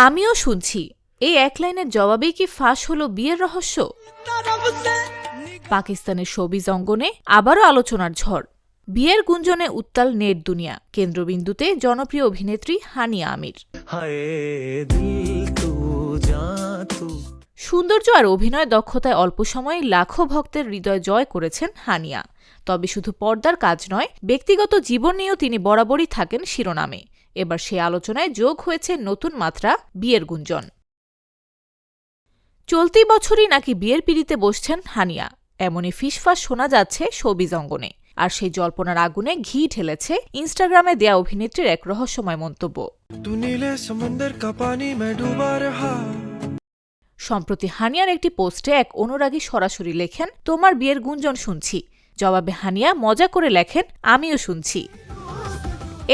আমিও শুনছি, এই এক লাইনের জবাবেই কি ফাঁস হলো বিয়ের রহস্য? পাকিস্তানের শোবিজ অঙ্গনে আবারও আলোচনার ঝড়। বিয়ের গুঞ্জনে উত্তাল নেট দুনিয়া, কেন্দ্রবিন্দুতে জনপ্রিয় অভিনেত্রী হানিয়া আমির। সৌন্দর্য আর অভিনয় দক্ষতায় অল্প সময়ে লাখো ভক্তের হৃদয় জয় করেছেন হানিয়া। তবে শুধু পর্দার কাজ নয়, ব্যক্তিগত জীবন নিয়েও তিনি বরাবরই থাকেন শিরোনামে। এবার সে আলোচনায় যোগ হয়েছে নতুন মাত্রা, বিয়ের গুঞ্জন। চলতি বছরই নাকি বিয়ের পিঁড়িতে বসছেন হানিয়া, এমনই ফিসফাস শোনা যাচ্ছে শোবিজ অঙ্গনে। আর সেই জল্পনার আগুনে ঘি ঢেলেছে ইনস্টাগ্রামে দেয়া অভিনেত্রীর এক রহস্যময় মন্তব্য। সম্প্রতি হানিয়ার একটি পোস্টে এক অনুরাগী সরাসরি লেখেন, তোমার বিয়ের গুঞ্জন শুনছি। জবাবে হানিয়া মজা করে লেখেন, আমিও শুনছি।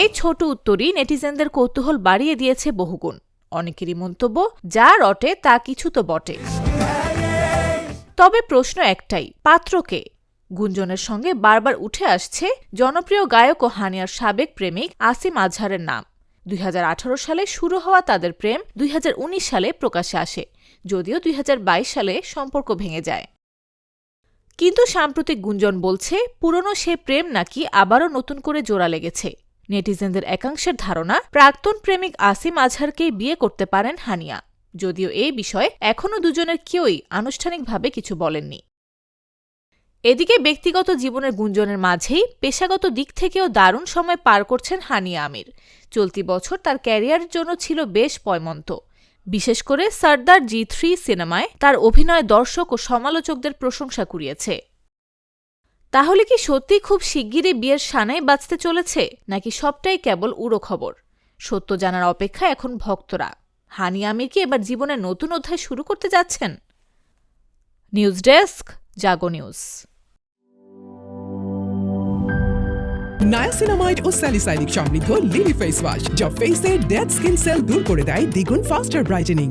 এই ছোট উত্তরই নেটিজেনদের কৌতূহল বাড়িয়ে দিয়েছে বহুগুণ। অনেকেরই মন্তব্য, যা রটে তা কিছু তো বটে। তবে প্রশ্ন একটাই, পাত্রকে? গুঞ্জনের সঙ্গে বারবার উঠে আসছে জনপ্রিয় গায়ক ও হানিয়ার সাবেক প্রেমিক আসিম আজহারের নাম। 2018 সালে শুরু হওয়া তাদের প্রেম 2019 সালে প্রকাশ্যে আসে, যদিও 2022 সালে সম্পর্ক ভেঙে যায়। কিন্তু সাম্প্রতিক গুঞ্জন বলছে, পুরনো সে প্রেম নাকি আবারও নতুন করে জোড়া লেগেছে। নেটিজেনদের একাংশের ধারণা, প্রাক্তন প্রেমিক আসিম আজহারকেই বিয়ে করতে পারেন হানিয়া, যদিও এই বিষয়ে এখনও দুজনের কেউই আনুষ্ঠানিকভাবে কিছু বলেননি। এদিকে ব্যক্তিগত জীবনের গুঞ্জনের মাঝেই পেশাগত দিক থেকেও দারুণ সময় পার করছেন হানিয়া আমির। চলতি বছর তার ক্যারিয়ারের জন্য ছিল বেশ পয়মন্ত। বিশেষ করে সর্দার জি3 সিনেমায় তার অভিনয় দর্শক ও সমালোচকদের প্রশংসা কুড়িয়েছে। তাহলে কি সত্যি খুব শিগগিরই বিয়ের সানাই বাজতে চলেছে, নাকি সবটাই কেবল উড়ো খবর? সত্য জানার অপেক্ষা এখন ভক্তরা। হানিয়া আমির কি এবার জীবনের নতুন অধ্যায় শুরু করতে যাচ্ছেন? নিউজ ডেস্ক, জাগো নিউজ। নায়াসিনামাইড ও স্যালিসাইলিক সমৃদ্ধ লিলি ফেস ওয়াশ, যা ফেসের ডেড স্কিন সেল দূর করে দেয় দ্বিগুণ ফাস্টার ব্রাইটেনিং।